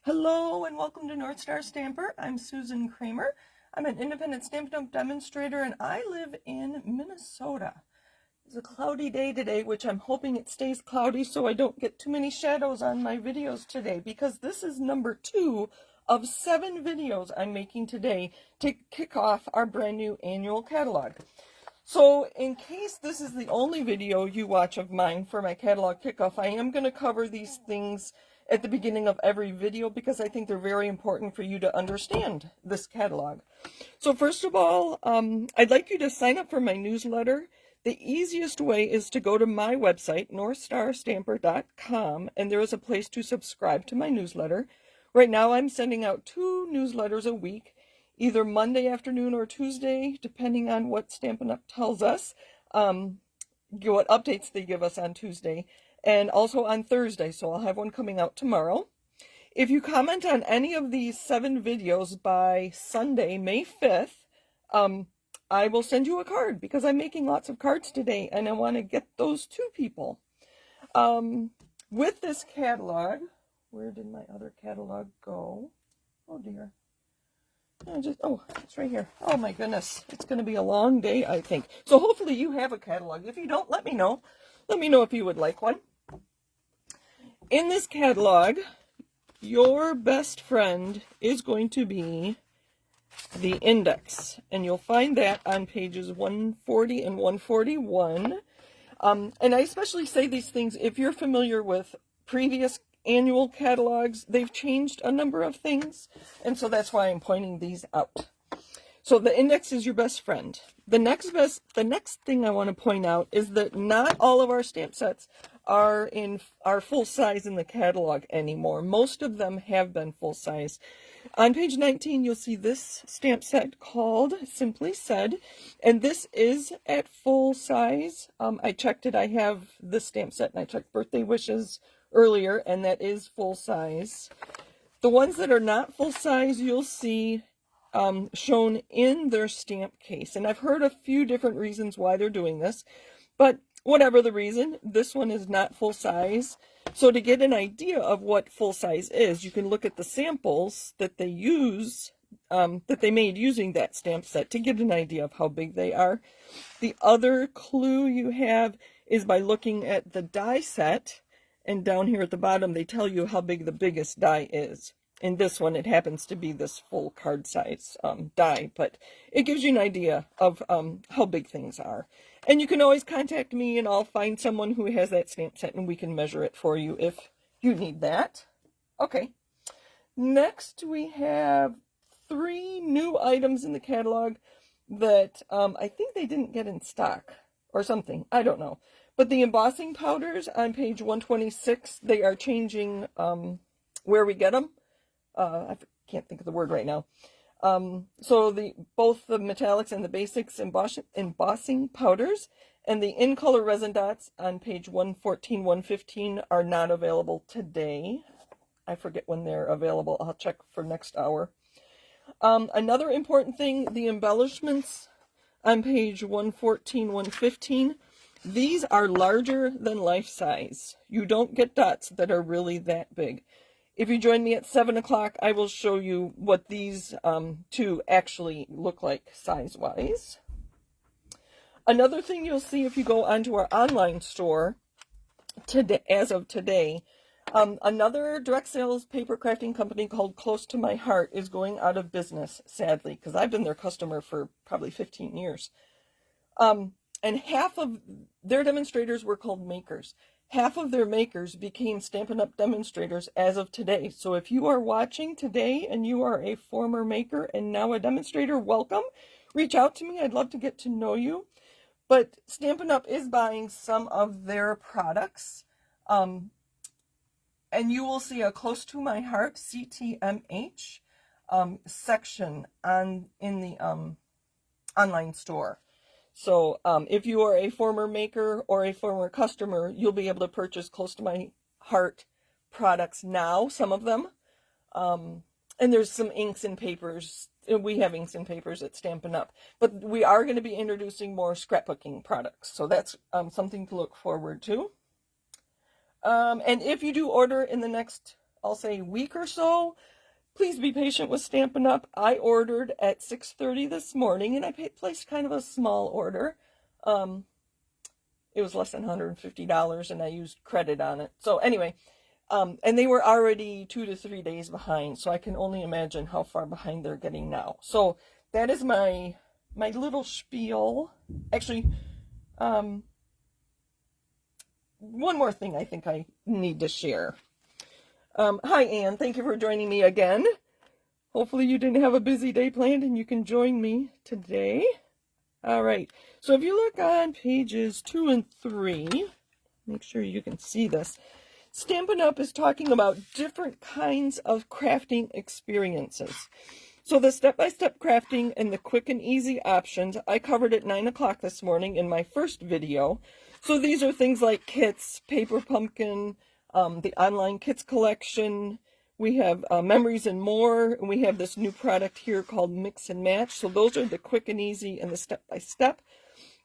Hello and welcome to North Star Stamper. I'm Susan Kramer. I'm an independent Stampin' Up! Demonstrator and I live in Minnesota. It's a cloudy day today, which I'm hoping it stays cloudy so I don't get too many shadows on my videos today, because this is number 2 of 7 videos I'm making today to kick off our brand new annual catalog. So in case this is the only video you watch of mine for my catalog kickoff, I am going to cover these things at the beginning of every video because I think they're very important for you to understand this catalog. So first of all, I'd like you to sign up for my newsletter. The easiest way is to go to my website, northstarstamper.com, and there is a place to subscribe to my newsletter. Right now I'm sending out 2 newsletters a week, either Monday afternoon or Tuesday, depending on what Stampin' Up! Tells us, what updates they give us on Tuesday, and also on Thursday, so I'll have one coming out tomorrow. If you comment on any of these 7 videos by Sunday, May 5th, I will send you a card because I'm making lots of cards today and I want to get those to people. With this catalog, where did my other catalog go? Oh dear. It's right here. Oh my goodness. It's going to be a long day, I think. So hopefully you have a catalog. If you don't, let me know. Let me know if you would like one. In this catalog, your best friend is going to be the index, and you'll find that on pages 140 and 141. And I especially say these things if you're familiar with previous annual catalogs. They've changed a number of things, and so that's why I'm pointing these out. So the index is your best friend. The next thing I want to point out is that not all of our stamp sets are full size in the catalog anymore. Most of them have been full size. On page 19, you'll see this stamp set called Simply Said, and this is at full size. I checked it. I have this stamp set, and I checked Birthday Wishes earlier, and that is full size. The ones that are not full size, you'll see shown in their stamp case, and I've heard a few different reasons why they're doing this, but whatever the reason, this one is not full size. So to get an idea of what full size is, you can look at the samples that they use, that they made using that stamp set, to get an idea of how big they are. The other clue you have is by looking at the die set, and down here at the bottom they tell you how big the biggest die is. In this one, it happens to be this full card size die, but it gives you an idea of how big things are. And you can always contact me and I'll find someone who has that stamp set and we can measure it for you if you need that. Okay. Next, we have 3 new items in the catalog that I think they didn't get in stock or something. I don't know. But the embossing powders on page 126, they are changing where we get them. I can't think of the word right now. So both the metallics and the basics embossing powders and the in-color resin dots on page 114, 115 are not available today. I forget when they're available. I'll check for next hour. Another important thing, the embellishments on page 114, 115, these are larger than life size. You don't get dots that are really that big. If you join me at 7 o'clock, I will show you what these 2 actually look like size-wise. Another thing you'll see if you go onto our online store, today, as of today, another direct sales paper crafting company called Close to My Heart is going out of business, sadly, because I've been their customer for probably 15 years. And half of their demonstrators were called makers. Half of their makers became Stampin' Up! Demonstrators as of today. So if you are watching today and you are a former maker and now a demonstrator, welcome. Reach out to me. I'd love to get to know you. But Stampin' Up! Is buying some of their products. And you will see a Close to My Heart, CTMH, section in the online store. So if you are a former maker or a former customer, you'll be able to purchase Close to My Heart products now, some of them. And there's some inks and papers. We have inks and papers at Stampin' Up! But we are going to be introducing more scrapbooking products. So that's something to look forward to. And if you do order in the next I'll say, week or so. Please be patient with Stampin' Up. I ordered at 6:30 this morning, and I placed kind of a small order. It was less than $150, and I used credit on it. So anyway, and they were already 2 to 3 days behind, so I can only imagine how far behind they're getting now. So that is my little spiel. Actually, one more thing I think I need to share. Hi, Anne. Thank you for joining me again. Hopefully you didn't have a busy day planned and you can join me today. All right. So if you look on pages 2 and 3, make sure you can see this. Stampin' Up! Is talking about different kinds of crafting experiences. So the step-by-step crafting and the quick and easy options, I covered at 9 o'clock this morning in my first video. So these are things like kits, paper pumpkin, the online kits collection. We have memories and more. And we have this new product here called Mix and Match. So those are the quick and easy and the step-by-step.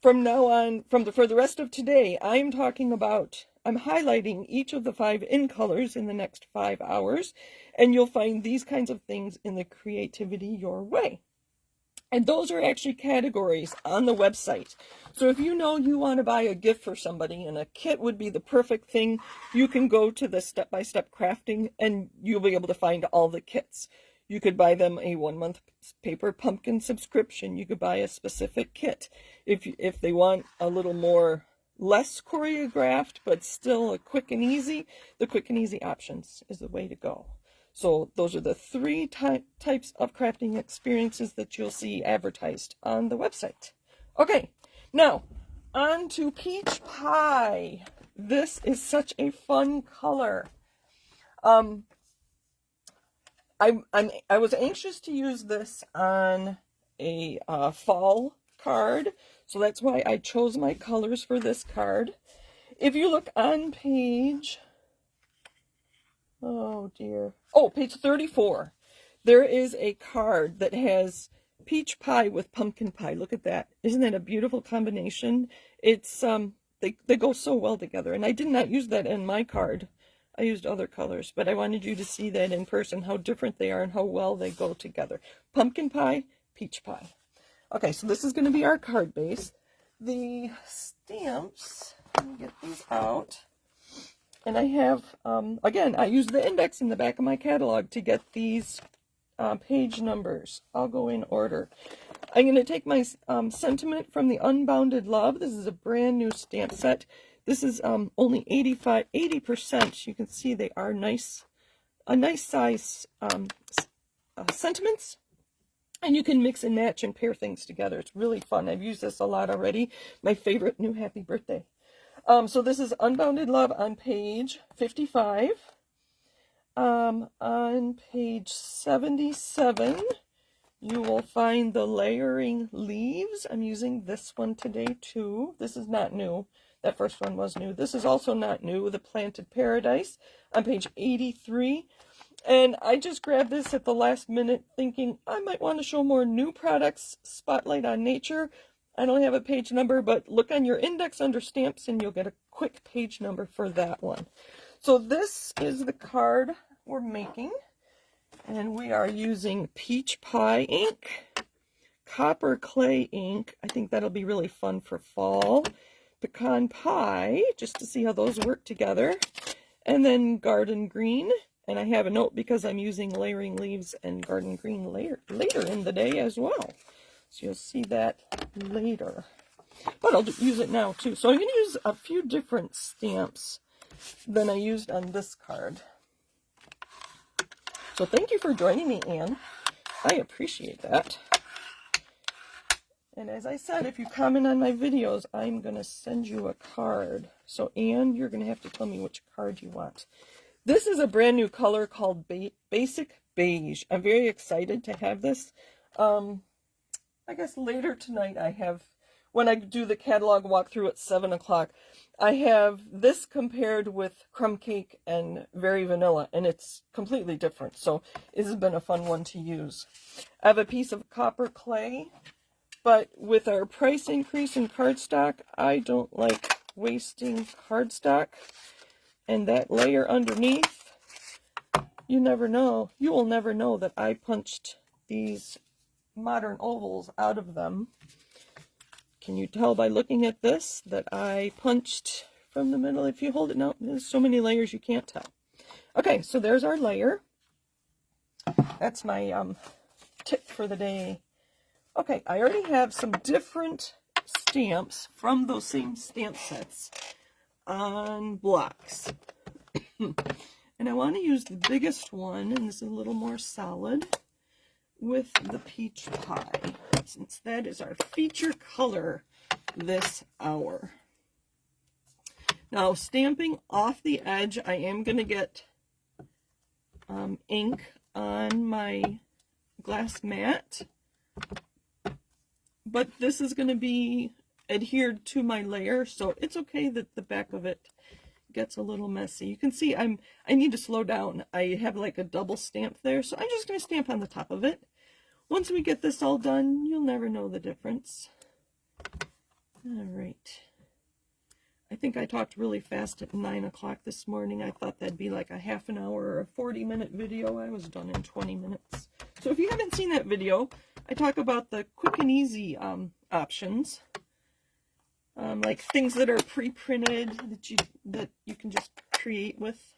From now on, for the rest of today, I'm highlighting each of the 5 in colors in the next 5 hours. And you'll find these kinds of things in the Creativity Your Way. And those are actually categories on the website. So if you know you want to buy a gift for somebody and a kit would be the perfect thing, you can go to the step-by-step crafting and you'll be able to find all the kits. You could buy them a 1-month paper pumpkin subscription. You could buy a specific kit. If they want a little more, less choreographed, but still a quick and easy, the quick and easy options is the way to go. So those are the 3 types of crafting experiences that you'll see advertised on the website. Okay, now on to Peach Pie. This is such a fun color. I was anxious to use this on a fall card, so that's why I chose my colors for this card. If you look on page... page 34. There is a card that has peach pie with pumpkin pie. Look at that. Isn't that a beautiful combination? It's they go so well together. And I did not use that in my card. I used other colors, but I wanted you to see that in person, how different they are and how well they go together. Pumpkin pie, peach pie. Okay, so this is going to be our card base. The stamps, let me get these out. And I have, again, I used the index in the back of my catalog to get these page numbers. I'll go in order. I'm going to take my sentiment from the Unbounded Love. This is a brand new stamp set. This is only 80%. You can see they are a nice size sentiments. And you can mix and match and pair things together. It's really fun. I've used this a lot already. My favorite new Happy Birthday. So this is Unbounded Love on page 55. On page 77, you will find the Layering Leaves. I'm using this one today too. This is not new. That first one was new. This is also not new. The Planted Paradise on page 83. And I just grabbed this at the last minute thinking I might want to show more new products. Spotlight on Nature. I don't have a page number, but look on your index under stamps and you'll get a quick page number for that one. So this is the card we're making. And we are using Peach Pie ink, Copper Clay ink. I think that'll be really fun for fall. Pecan Pie, just to see how those work together. And then Garden Green. And I have a note because I'm using Layering Leaves and Garden Green later in the day as well. So you'll see that later. But I'll use it now too. So I'm going to use a few different stamps than I used on this card. So thank you for joining me, Anne. I appreciate that. And as I said, if you comment on my videos, I'm going to send you a card. So Anne, you're going to have to tell me which card you want. This is a brand new color called Basic Beige. I'm very excited to have this. I guess later tonight when I do the catalog walkthrough at 7 o'clock, I have this compared with Crumb Cake and Very Vanilla, and it's completely different. So this has been a fun one to use. I have a piece of Copper Clay, but with our price increase in cardstock, I don't like wasting cardstock. And that layer underneath you never know. You will never know that I punched these modern ovals out of them. Can you tell by looking at this that I punched from the middle? If you hold it, no, there's so many layers you can't tell. Okay, so there's our layer. That's my tip for the day. Okay, I already have some different stamps from those same stamp sets on blocks. And I want to use the biggest one, and this is a little more solid, with the peach pie, since that is our feature color this hour. Now, stamping off the edge, I am going to get ink on my glass mat, but this is going to be adhered to my layer, so it's okay that the back of it gets a little messy. You can see I need to slow down. I have like a double stamp there, so I'm just going to stamp on the top of it. Once we get this all done, you'll never know the difference. All right. I think I talked really fast at 9 o'clock this morning. I thought that'd be like a half an hour or a 40-minute video. I was done in 20 minutes. So if you haven't seen that video, I talk about the quick and easy options. Like things that are pre-printed that you can just create with.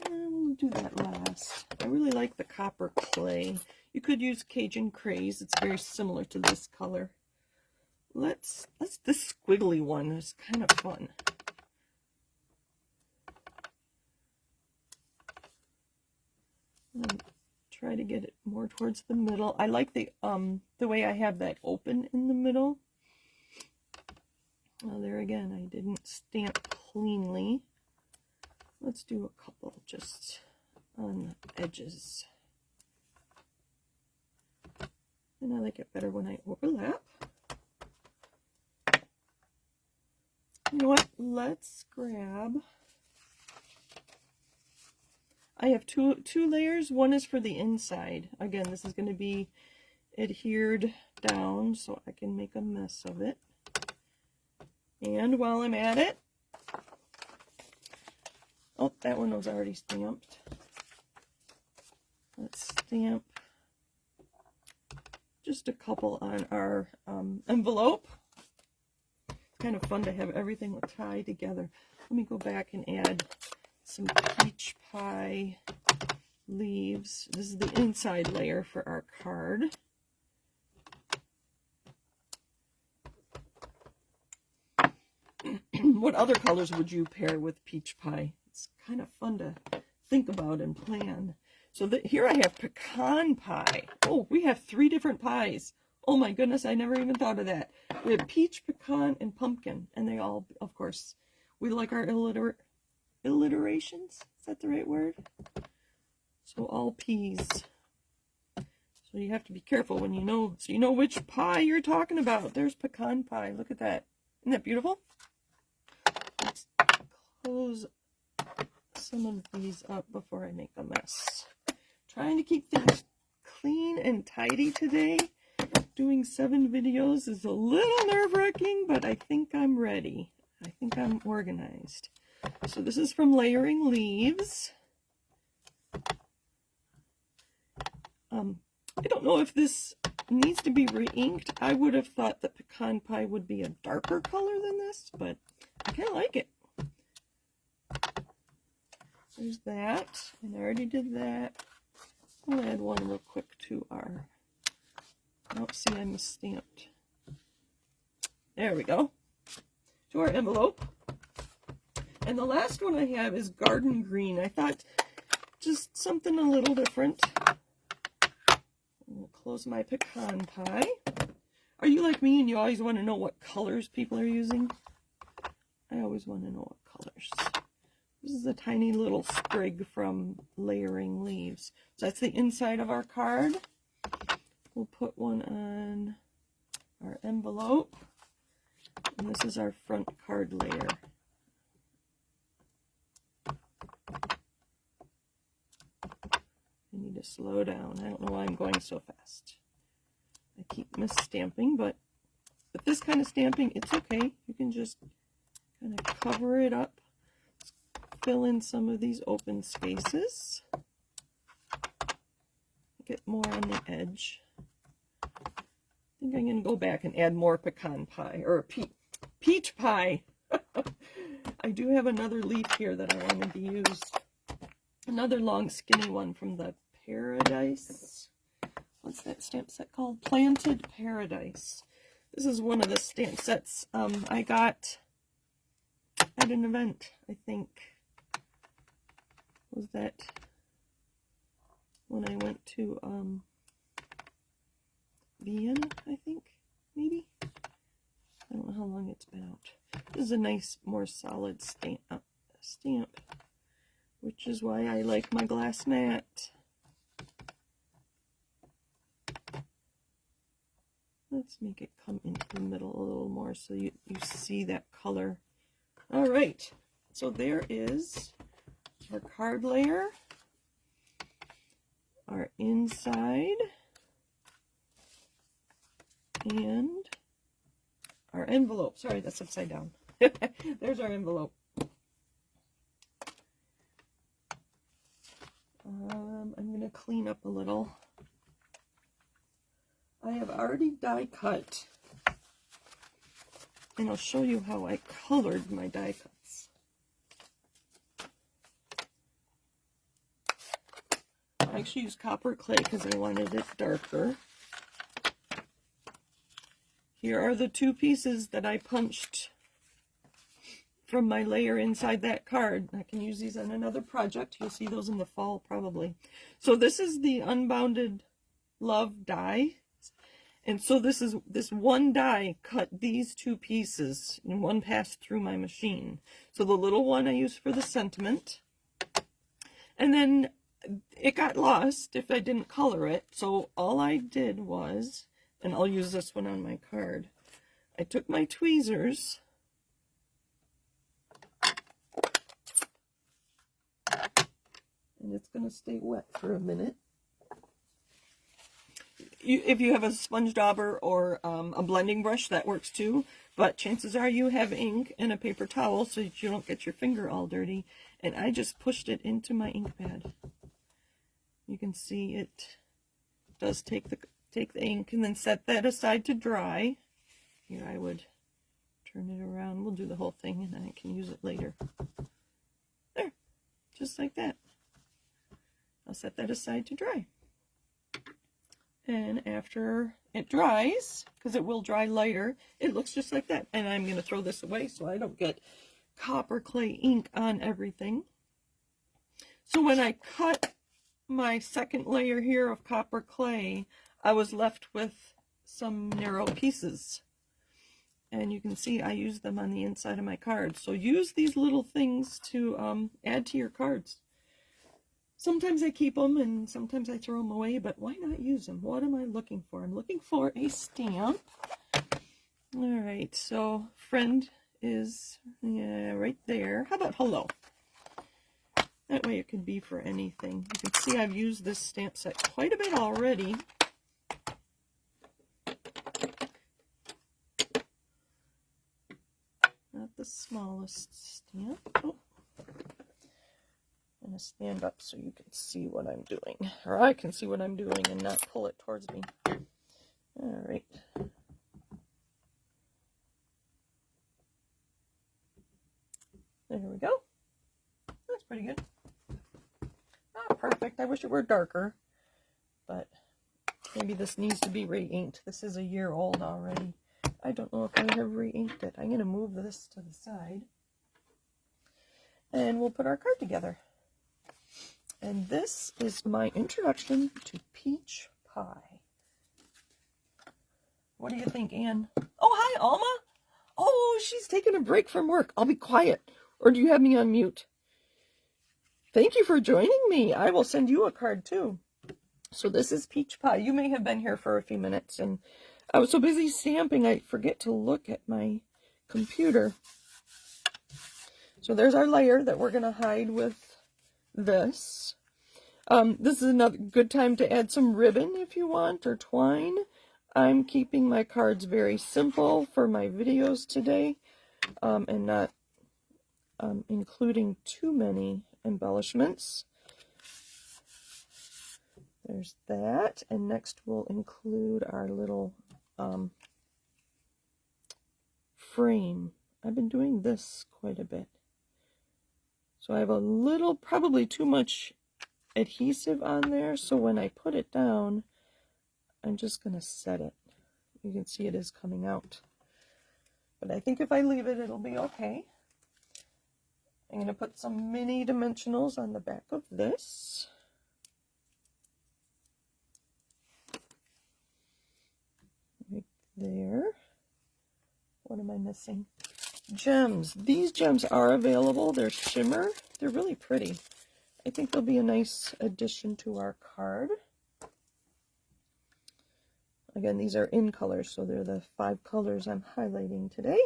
We'll do that last. I really like the copper clay. You could use Cajun Craze. It's very similar to this color. This squiggly one is kind of fun. Try to get it more towards the middle. I like the way I have that open in the middle. Well, there again, I didn't stamp cleanly. Let's do a couple just on the edges. And I like it better when I overlap. You know what? Let's grab... I have two layers. One is for the inside. Again, this is going to be adhered down so I can make a mess of it. And while I'm at it, oh, that one was already stamped. Let's stamp just a couple on our envelope. It's kind of fun to have everything tie together. Let me go back and add some peach pie leaves. This is the inside layer for our card. What other colors would you pair with peach pie? It's kind of fun to think about and plan. So here I have pecan pie. Oh, we have 3 different pies. Oh my goodness, I never even thought of that. We have peach, pecan, and pumpkin. And they all, of course, we like our alliterations. Is that the right word? So all peas. So you have to be careful when you know, so you know which pie you're talking about. There's pecan pie. Look at that. Isn't that beautiful? Let's close some of these up before I make a mess. Trying to keep things clean and tidy today. Doing 7 videos is a little nerve-wracking, but I think I'm ready. I think I'm organized. So this is from Layering Leaves. I don't know if this needs to be re-inked. I would have thought that pecan pie would be a darker color than this, but I kind of like it. There's that, and I already did that. I'll add one real quick to our, oh, see, I misstamped. There we go. To our envelope. And the last one I have is Garden Green. I thought just something a little different. I'm going to close my pecan pie. Are you like me and you always want to know what colors people are using? I always want to know what colors. This is a tiny little sprig from Layering Leaves. So that's the inside of our card. We'll put one on our envelope. And this is our front card layer. I need to slow down. I don't know why I'm going so fast. I keep misstamping, but with this kind of stamping, it's okay. You can just kind of cover it up. Fill in some of these open spaces. it more on the edge. I think I'm going to go back and add more pecan pie, or peach pie. I do have another leaf here that I wanted to use. Another long skinny one from the Paradise. What's that stamp set called? Planted Paradise. This is one of the stamp sets I got at an event, I think. Was that when I went to Vienna, I think, maybe? I don't know how long it's been out. This is a nice, more solid stamp, which is why I like my glass mat. Let's make it come into the middle a little more so you see that color. All right, so there is our card layer, our inside, and our envelope. Sorry, that's upside down. There's our envelope. I'm going to clean up a little. I have already die cut, and I'll show you how I colored my die cuts. I actually used copper clay because I wanted it darker. Here are the two pieces that I punched from my layer inside that card. I can use these on another project. You'll see those in the fall probably. So this is the Unbounded Love die. And so this one die cut these two pieces, and one passed through my machine. So the little one I used for the sentiment, and then it got lost if I didn't color it. So all I did was, and I'll use this one on my card, I took my tweezers and it's going to stay wet for a minute. If you have a sponge dauber or a blending brush, that works too. But chances are you have ink and a paper towel so that you don't get your finger all dirty. And I just pushed it into my ink pad. You can see it does take the ink, and then set that aside to dry. Here I would turn it around. We'll do the whole thing, and then I can use it later. There, just like that. I'll set that aside to dry. And after it dries, because it will dry lighter, it looks just like that. And I'm going to throw this away so I don't get copper clay ink on everything. So when I cut my second layer here of copper clay, I was left with some narrow pieces. And you can see I use them on the inside of my cards. So use these little things to add to your cards. Sometimes I keep them and sometimes I throw them away, but why not use them? What am I looking for? I'm looking for a stamp. All right, so friend is right there. How about hello? That way it could be for anything. You can see I've used this stamp set quite a bit already. Not the smallest stamp. Oh. I'm going to stand up so you can see what I'm doing, or I can see what I'm doing and not pull it towards me. All right. There we go. That's pretty good. Not perfect. I wish it were darker, but maybe this needs to be re-inked. This is a year old already. I don't know if I have re-inked it. I'm going to move this to the side, and we'll put our card together. And this is my introduction to peach pie. What do you think, Anne? Oh, hi, Alma. Oh, she's taking a break from work. I'll be quiet. Or do you have me on mute? Thank you for joining me. I will send you a card, too. So this is peach pie. You may have been here for a few minutes, and I was so busy stamping, I forget to look at my computer. So there's our layer that we're going to hide with this. This is another good time to add some ribbon if you want, or twine. I'm keeping my cards very simple for my videos today, and not including too many embellishments. There's that, and next we'll include our little frame. I've been doing this quite a bit. So I have a little, probably too much adhesive on there, so when I put it down, I'm just going to set it. You can see it is coming out. But I think if I leave it, it'll be okay. I'm going to put some mini dimensionals on the back of this. Right there. What am I missing? Gems. These gems are available. They're shimmer. They're really pretty. I think they'll be a nice addition to our card. Again, these are in colors, so they're the 5 colors I'm highlighting today.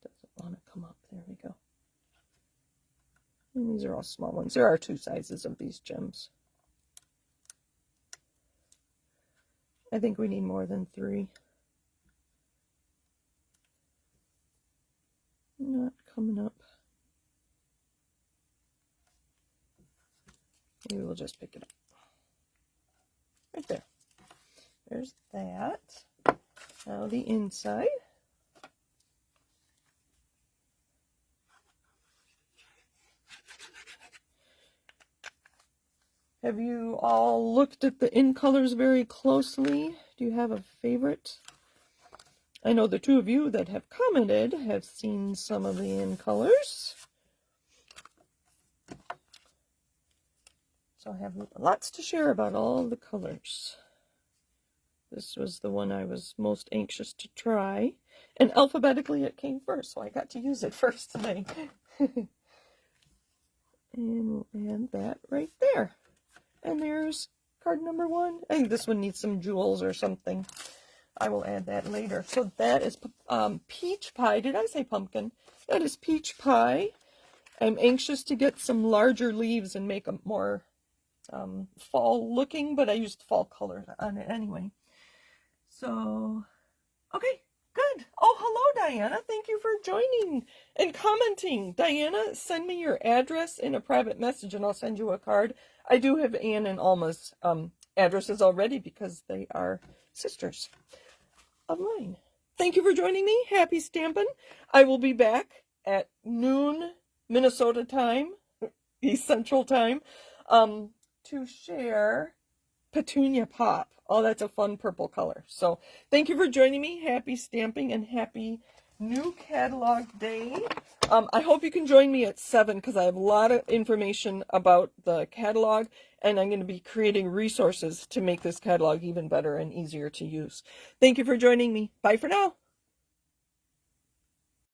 Doesn't want to come up. There we go. And these are all small ones. There are 2 sizes of these gems. I think we need more than 3. Not coming up. Maybe we'll just pick it up. Right there. There's that. Now the inside. Have you all looked at the in colors very closely? Do you have a favorite? I know the 2 of you that have commented have seen some of the in colors. So I have lots to share about all the colors. This was the one I was most anxious to try. And alphabetically it came first, so I got to use it first today. And we'll add that right there. And there's card number 1. I think this one needs some jewels or something. I will add that later. So that is peach pie. Did I say pumpkin? That is peach pie. I'm anxious to get some larger leaves and make them more fall looking, but I used fall colors on it anyway. So, okay, good. Oh, hello, Diana. Thank you for joining and commenting. Diana, send me your address in a private message and I'll send you a card. I do have Anne and Alma's addresses already because they are sisters of mine. Thank you for joining me. Happy stamping. I will be back at noon Minnesota time, East Central time, to share Petunia Pop. Oh, that's a fun purple color. So thank you for joining me. Happy stamping and happy new catalog day. I hope you can join me at 7 because I have a lot of information about the catalog and I'm going to be creating resources to make this catalog even better and easier to use. Thank you for joining me. Bye for now.